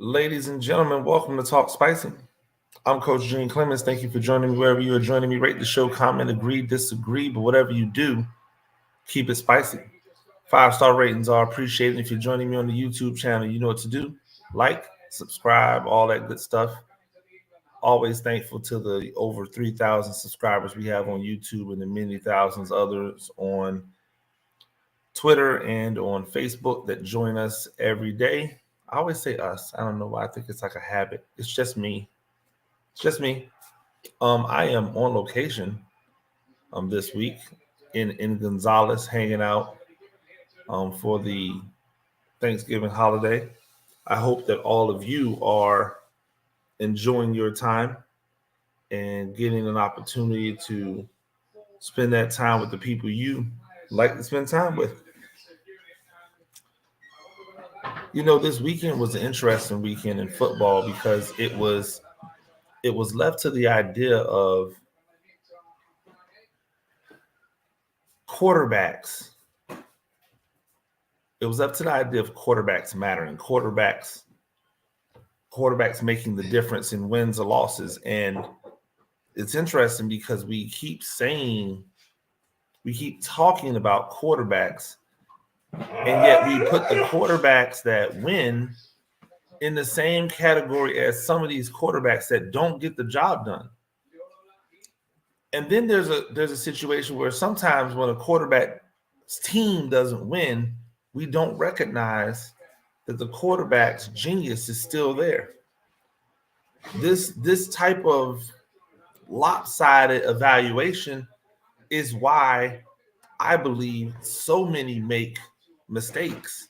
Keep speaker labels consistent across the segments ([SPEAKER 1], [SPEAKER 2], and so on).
[SPEAKER 1] Ladies and gentlemen, welcome to Talk Spicy. I'm Coach Gene Clemens. Thank you for joining me wherever you are joining me. Rate the show, comment, agree, disagree, but whatever you do, keep it spicy. 5-star ratings are appreciated. If you're joining me on the YouTube channel, you know what to do. Like, subscribe, all that good stuff. Always thankful to the over 3,000 subscribers we have on YouTube and the many thousands others on Twitter and on Facebook that join us every day. I always say us. I don't know why. I think it's like a habit. It's just me. It's just me. I am on location this week in Gonzales, hanging out for the Thanksgiving holiday. I hope that all of you are enjoying your time and getting an opportunity to spend that time with the people you like to spend time with. You know, this weekend was an interesting weekend in football because it was left to the idea of quarterbacks. It was up to the idea of quarterbacks mattering, quarterbacks making the difference in wins or losses. And it's interesting because we keep talking about quarterbacks, and yet we put the quarterbacks that win in the same category as some of these quarterbacks that don't get the job done. And then there's a situation where sometimes when a quarterback's team doesn't win, we don't recognize that the quarterback's genius is still there. This type of lopsided evaluation is why I believe so many make mistakes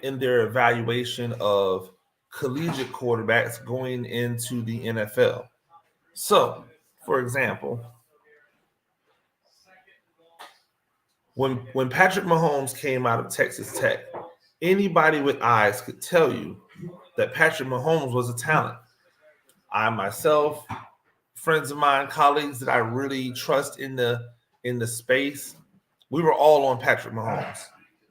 [SPEAKER 1] in their evaluation of collegiate quarterbacks going into the NFL. So, for example, when Patrick Mahomes came out of Texas Tech, anybody with eyes could tell you that Patrick Mahomes was a talent. I myself, friends of mine, colleagues that I really trust in the space, we were all on Patrick Mahomes.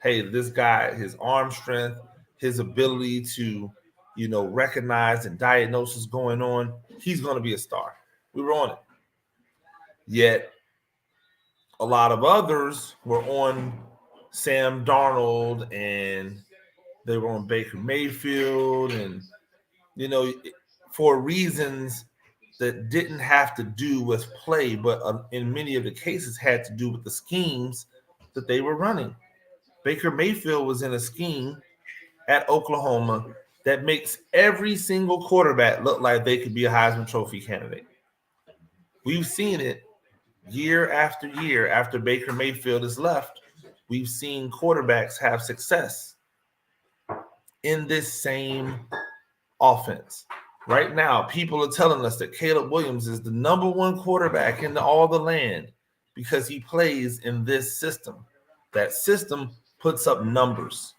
[SPEAKER 1] Hey, this guy, his arm strength, his ability to, recognize and diagnose what's going on, he's going to be a star. We were on it. Yet a lot of others were on Sam Darnold and they were on Baker Mayfield and you know for reasons that didn't have to do with play, but in many of the cases had to do with the schemes that they were running. Baker Mayfield was in a scheme at Oklahoma that makes every single quarterback look like they could be a Heisman Trophy candidate. We've seen it year after year after Baker Mayfield has left. We've seen quarterbacks have success in this same offense. Right now, people are telling us that Caleb Williams is the number one quarterback in all the land because he plays in this system. That system puts up numbers.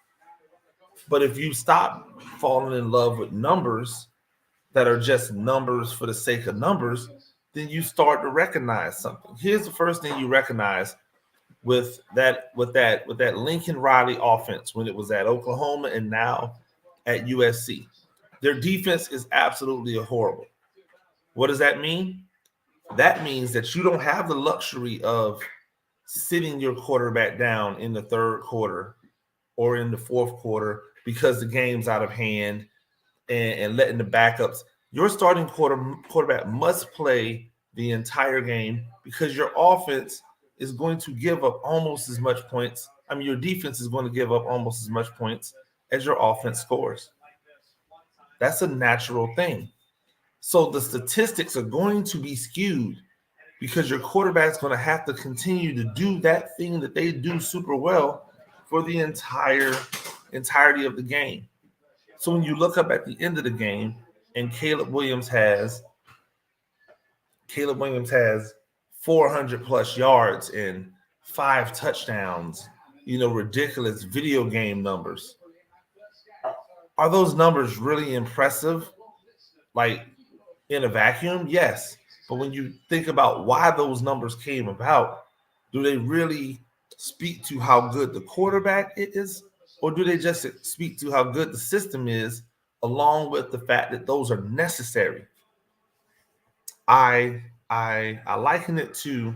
[SPEAKER 1] But if you stop falling in love with numbers that are just numbers for the sake of numbers, then you start to recognize something. Here's the first thing you recognize with that Lincoln Riley offense when it was at Oklahoma and now at USC. Their defense is absolutely horrible. What does that mean? That means that you don't have the luxury of sitting your quarterback down in the third quarter or in the fourth quarter because the game's out of hand and letting the backups. Your starting quarterback must play the entire game because your offense is going to give up almost as much points. I mean, your defense is going to give up almost as much points as your offense scores. That's a natural thing. So the statistics are going to be skewed because your quarterback's going to have to continue to do that thing that they do super well for the entirety of the game. So when you look up at the end of the game and Caleb Williams has 400 plus yards and 5 touchdowns, ridiculous video game numbers. Are those numbers really impressive? Like in a vacuum? Yes. But when you think about why those numbers came about, do they really speak to how good the quarterback is? Or do they just speak to how good the system is along with the fact that those are necessary. I liken it to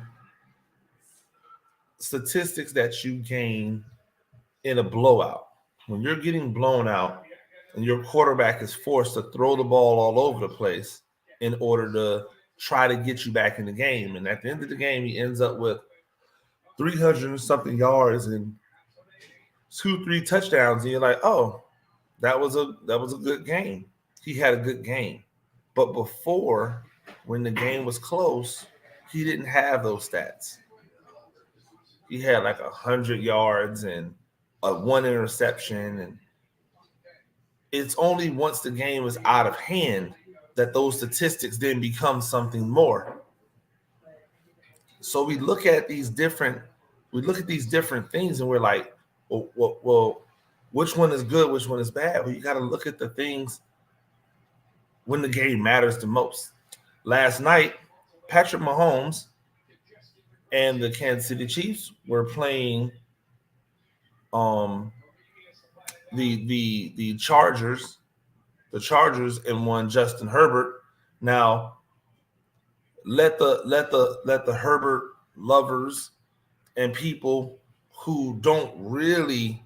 [SPEAKER 1] statistics that you gain in a blowout. When you're getting blown out and your quarterback is forced to throw the ball all over the place in order to try to get you back in the game. And at the end of the game, he ends up with 300 and something yards and 2-3 touchdowns. And you're like, oh, that was a good game. He had a good game. But before, when the game was close, he didn't have those stats. He had like 100 yards and one interception. And it's only once the game was out of hand that those statistics then become something more. So we look at these different things and we're like, well, which one is good, which one is bad? Well, you got to look at the things when the game matters the most. Last night, Patrick Mahomes and the Kansas City Chiefs were playing the Chargers, and one Justin Herbert. Now, let the Herbert lovers and people who don't really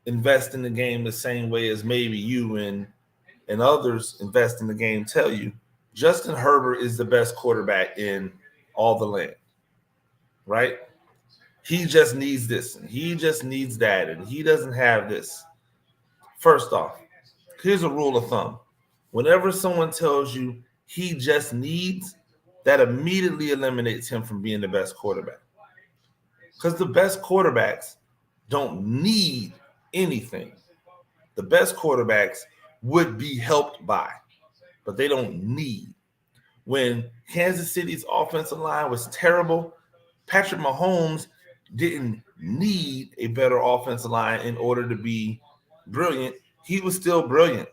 [SPEAKER 1] invest in the game the same way as maybe you and others invest in the game tell you, Justin Herbert is the best quarterback in all the land, right? He just needs this, and he just needs that, and he doesn't have this. First off, here's a rule of thumb. Whenever someone tells you he just needs, that immediately eliminates him from being the best quarterback. Because the best quarterbacks don't need anything. The best quarterbacks would be helped by, but they don't need. When Kansas City's offensive line was terrible, Patrick Mahomes didn't need a better offensive line in order to be brilliant. He was still brilliant.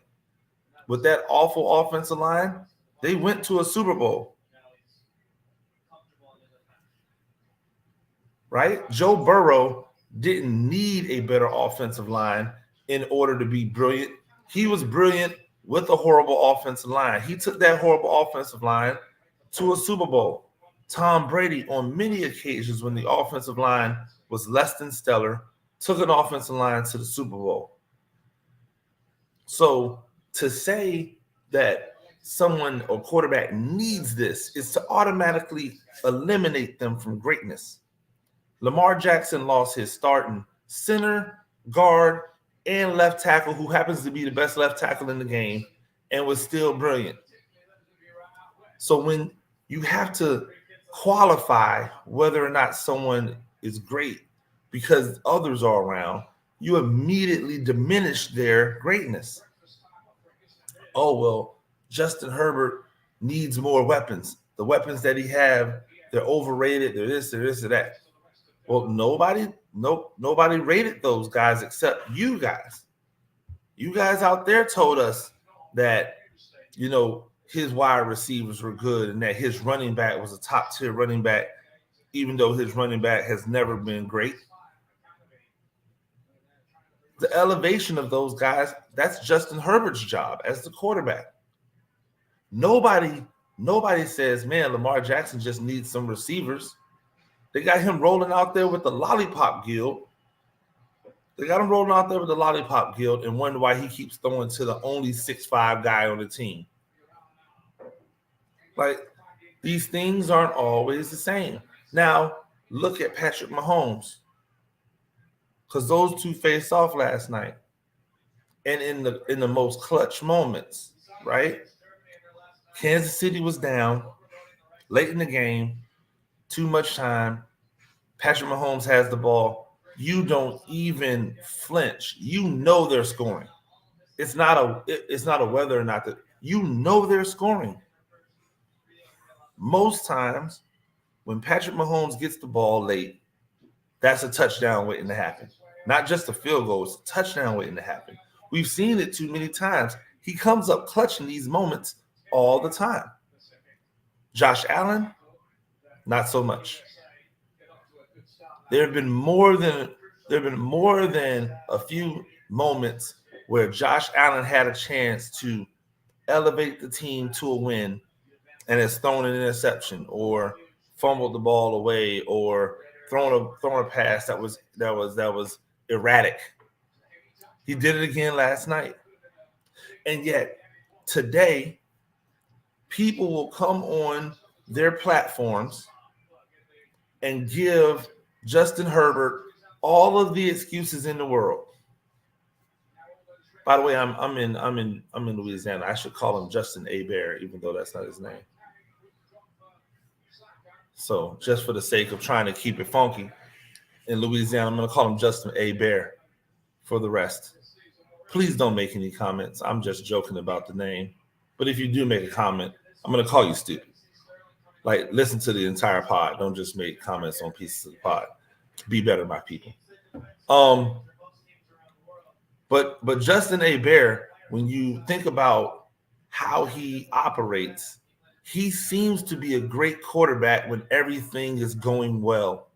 [SPEAKER 1] With that awful offensive line, they went to a Super Bowl. Right? Joe Burrow didn't need a better offensive line in order to be brilliant. He was brilliant with a horrible offensive line. He took that horrible offensive line to a Super Bowl. Tom Brady, on many occasions when the offensive line was less than stellar, took an offensive line to the Super Bowl. So to say that someone or quarterback needs this is to automatically eliminate them from greatness. Lamar Jackson lost his starting center, guard, and left tackle, who happens to be the best left tackle in the game, and was still brilliant. So when you have to qualify whether or not someone is great because others are around, you immediately diminish their greatness. Oh, well, Justin Herbert needs more weapons. The weapons that he have, they're overrated. They're this, or that. Well, nobody rated those guys except you guys. You guys out there told us that, his wide receivers were good and that his running back was a top tier running back, even though his running back has never been great. The elevation of those guys, that's Justin Herbert's job as the quarterback. Nobody says, man, Lamar Jackson just needs some receivers. They got him rolling out there with the lollipop guild. And wonder why he keeps throwing to the only 6'5" guy on the team. Like, these things aren't always the same. Now, look at Patrick Mahomes. Because those two faced off last night. And in the most clutch moments, right? Kansas City was down late in the game, too much time. Patrick Mahomes has the ball. You don't even flinch. You know they're scoring. It's not a whether or not that. You know they're scoring. Most times, when Patrick Mahomes gets the ball late, that's a touchdown waiting to happen. Not just a field goal, it's a touchdown waiting to happen. We've seen it too many times. He comes up clutch in these moments all the time. Josh Allen, not so much. There have been more than a few moments where Josh Allen had a chance to elevate the team to a win and has thrown an interception or fumbled the ball away or thrown a pass that was erratic. He did it again last night. And yet today, people will come on their platforms and give Justin Herbert all of the excuses in the world. By the way, I'm in Louisiana. I should call him Justin Bear, even though that's not his name. So just for the sake of trying to keep it funky, in Louisiana, I'm going to call him Justin Bear for the rest. Please don't make any comments. I'm just joking about the name. But if you do make a comment, I'm going to call you stupid. Like, listen to the entire pod. Don't just make comments on pieces of the pod. Be better, my people. But Justin Bear, when you think about how he operates, he seems to be a great quarterback when everything is going well.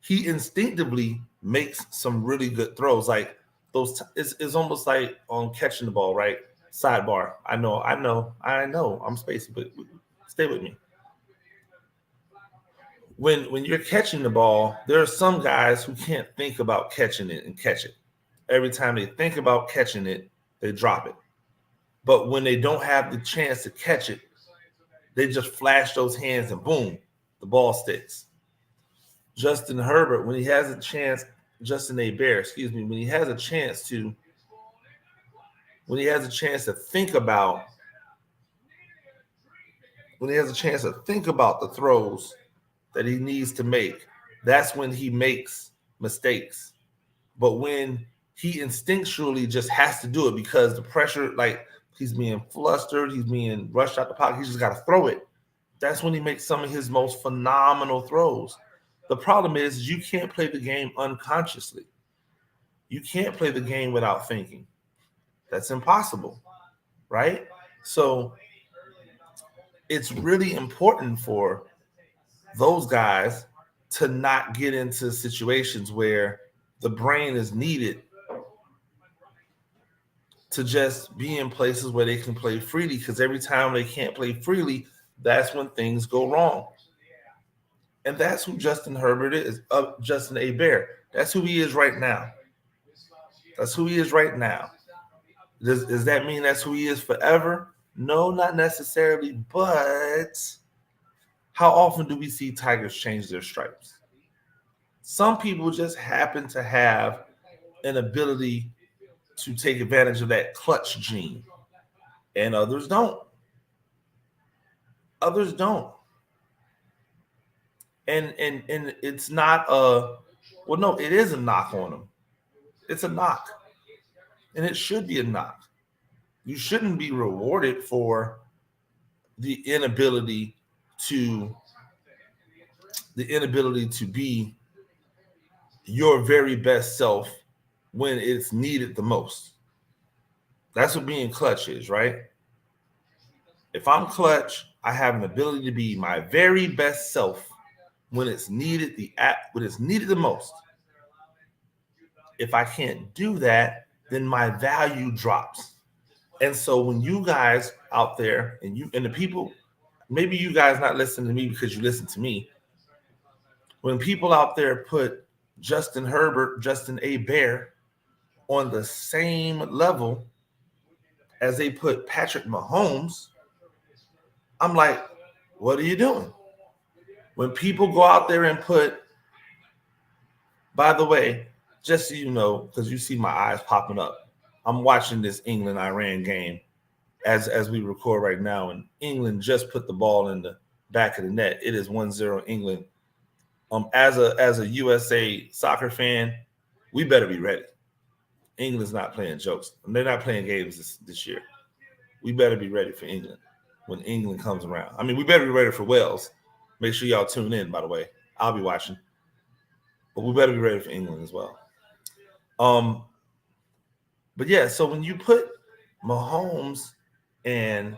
[SPEAKER 1] He instinctively makes some really good throws. Like those, it's almost like on catching the ball, right? Sidebar. I know. I'm spacing, but stay with me. When you're catching the ball, there are some guys who can't think about catching it and catch it. Every time they think about catching it, they drop it. But when they don't have the chance to catch it, they just flash those hands and boom, the ball sticks. Justin Herbert, when he has a chance, Justin Bear, when he has a chance to think about the throws that he needs to make, that's when he makes mistakes. But when he instinctually just has to do it because the pressure, like he's being flustered, he's being rushed out the pocket, he just got to throw it. That's when he makes some of his most phenomenal throws. The problem is you can't play the game unconsciously. You can't play the game without thinking. That's impossible, right? So it's really important for those guys to not get into situations where the brain is needed to just be in places where they can play freely, because every time they can't play freely, that's when things go wrong. And that's who Justin Herbert is, Justin Bear. That's who he is right now. Does that mean that's who he is forever? No, not necessarily. But how often do we see Tigers change their stripes? Some people just happen to have an ability to take advantage of that clutch gene, and others don't. And it's not it is a knock on them. It's a knock. And it should be a knock. You shouldn't be rewarded for the inability to be your very best self when it's needed the most. That's what being clutch is, right? If I'm clutch, I have an ability to be my very best self when it's needed the most. If I can't do that, then my value drops. And so when you guys out there and the people, maybe you guys not listening to me because you listen to me. When people out there put Justin Herbert, Justin Bear on the same level as they put Patrick Mahomes, I'm like, what are you doing? When people go out there and put, by the way, just so you know, because you see my eyes popping up, I'm watching this England-Iran game as we record right now, and England just put the ball in the back of the net. It is 1-0 England. As a USA soccer fan, we better be ready. England's not playing jokes. They're not playing games this year. We better be ready for England when England comes around. I mean, we better be ready for Wales. Make sure y'all tune in, by the way. I'll be watching. But we better be ready for England as well. But yeah, so when you put Mahomes and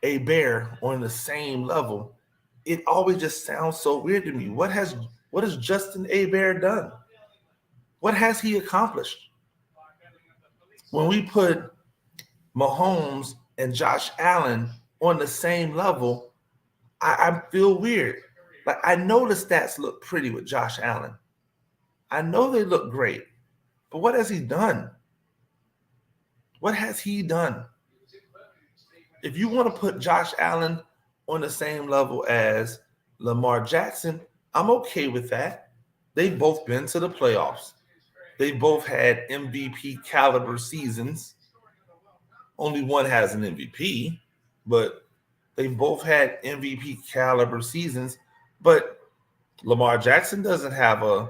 [SPEAKER 1] Bear on the same level, it always just sounds so weird to me. What has Justin Bear done? What has he accomplished? when we put Mahomes and Josh Allen on the same level, I feel weird. Like, I know the stats look pretty with Josh Allen. I know they look great. But what has he done? What has he done? If you want to put Josh Allen on the same level as Lamar Jackson, I'm okay with that. They've both been to the playoffs. They both had MVP caliber seasons. Only one has an MVP, but they both had MVP caliber seasons. But Lamar Jackson doesn't have a,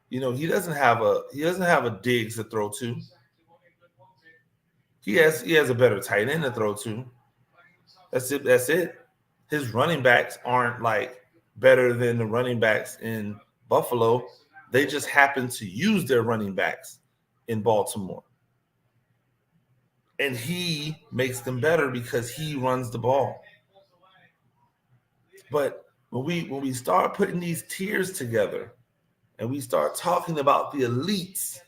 [SPEAKER 1] he doesn't have a Diggs to throw to. He has a better tight end to throw to. That's it. That's it. His running backs aren't like better than the running backs in Buffalo. They just happen to use their running backs in Baltimore. And he makes them better because he runs the ball. But when we start putting these tiers together and we start talking about the elites,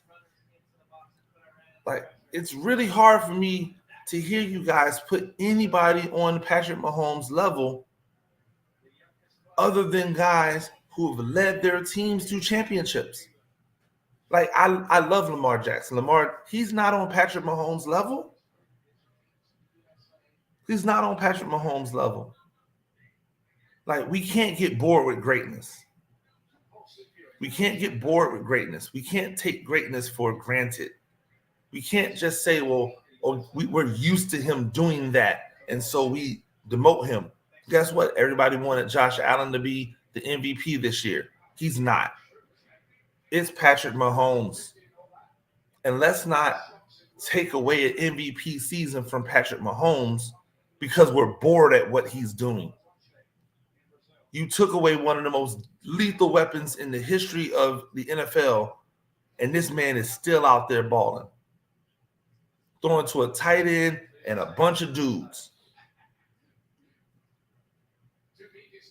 [SPEAKER 1] like, it's really hard for me to hear you guys put anybody on Patrick Mahomes' level other than guys who have led their teams to championships. Like, I love Lamar Jackson. Lamar, he's not on Patrick Mahomes' level. He's not on Patrick Mahomes' level. Like, we can't get bored with greatness. We can't get bored with greatness. We can't take greatness for granted. We can't just say, well, we're used to him doing that, and so we demote him. Guess what? Everybody wanted Josh Allen to be the MVP this year. He's not. It's Patrick Mahomes. And let's not take away an MVP season from Patrick Mahomes because we're bored at what he's doing. You took away one of the most lethal weapons in the history of the NFL, and this man is still out there balling. Throwing to a tight end and a bunch of dudes.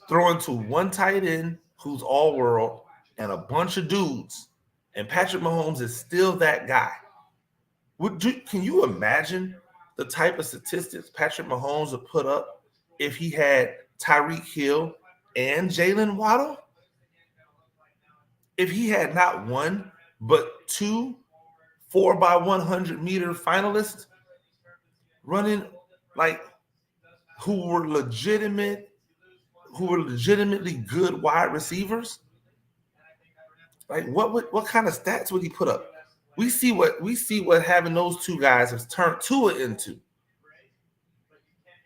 [SPEAKER 1] Throwing to one tight end who's all world and a bunch of dudes. And Patrick Mahomes is still that guy. Can you imagine the type of statistics Patrick Mahomes would put up if he had Tyreek Hill and Jalen Waddle? If he had not one, but two 4x100 meter finalists running, like, who were legitimately good wide receivers, like, what kind of stats would he put up? We see what having those two guys has turned Tua into.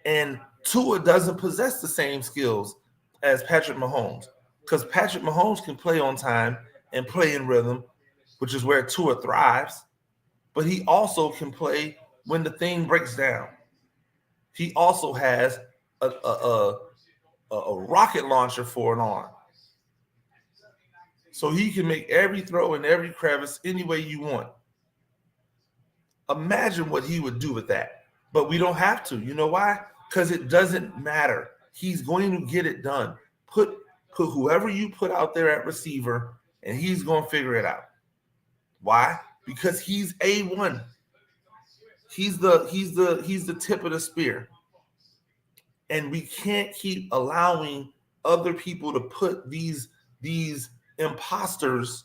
[SPEAKER 1] And Tua doesn't possess the same skills as Patrick Mahomes, because Patrick Mahomes can play on time and play in rhythm, which is where Tua thrives. But he also can play when the thing breaks down. He also has a rocket launcher for an arm. So he can make every throw in every crevice any way you want. Imagine what he would do with that. But we don't have to. You know why? Because it doesn't matter. He's going to get it done. Put whoever you put out there at receiver, and he's going to figure it out. Why? Because he's A1. He's the tip of the spear. And we can't keep allowing other people to put these imposters,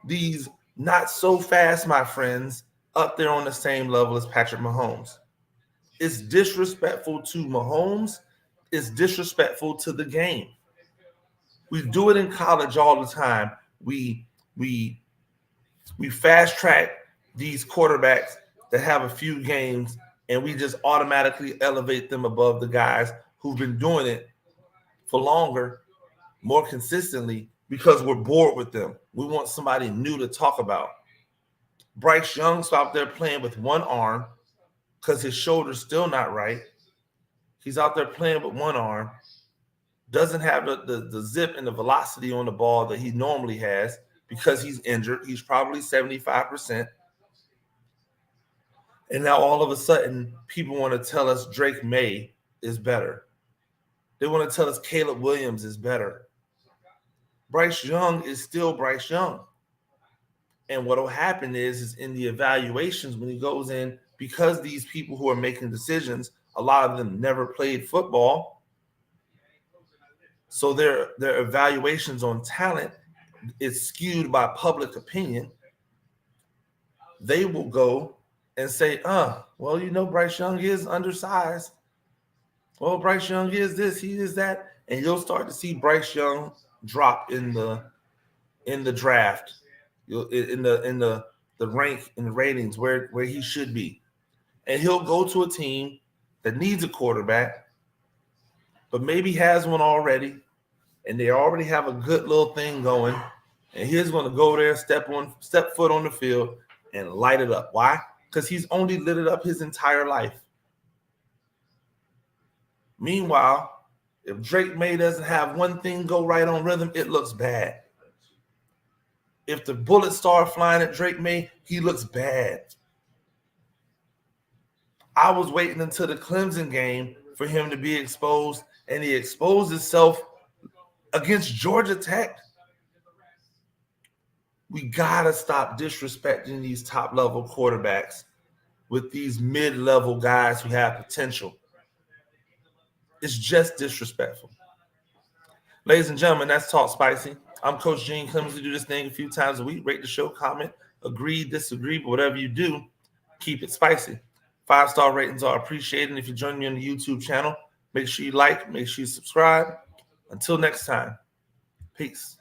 [SPEAKER 1] these not so fast, my friends, up there on the same level as Patrick Mahomes. It's disrespectful to Mahomes. It's disrespectful to the game. We do it in college all the time. We fast track these quarterbacks that have a few games, and we just automatically elevate them above the guys who've been doing it for longer, more consistently, because we're bored with them. We want somebody new to talk about. Bryce Young's out there playing with one arm because his shoulder's still not right. He's out there playing with one arm, doesn't have the zip and the velocity on the ball that he normally has because he's injured. He's probably 75%. And now all of a sudden, people want to tell us Drake May is better. They want to tell us Caleb Williams is better. Bryce Young is still Bryce Young. And what will happen is in the evaluations when he goes in, because these people who are making decisions, a lot of them never played football. So their evaluations on talent is skewed by public opinion. They will go and say, well, Bryce Young is undersized. Well, Bryce Young is this, he is that. And you'll start to see Bryce Young drop in the draft, in the rank, in the ratings where he should be. And he'll go to a team that needs a quarterback, but maybe has one already, and they already have a good little thing going. And he's going to go there, step foot on the field, and light it up. Why? Because he's only lit it up his entire life. Meanwhile, if Drake May doesn't have one thing go right on rhythm, it looks bad. If the bullets start flying at Drake May, he looks bad. I was waiting until the Clemson game for him to be exposed, and he exposed himself against Georgia Tech. We got to stop disrespecting these top-level quarterbacks with these mid-level guys who have potential. It's just disrespectful. Ladies and gentlemen, that's Talk Spicy. I'm Coach Gene Clemens. We do this thing a few times a week. Rate the show, comment, agree, disagree, but whatever you do, keep it spicy. 5-star ratings are appreciated. And if you join me on the YouTube channel, make sure you like, make sure you subscribe. Until next time, peace.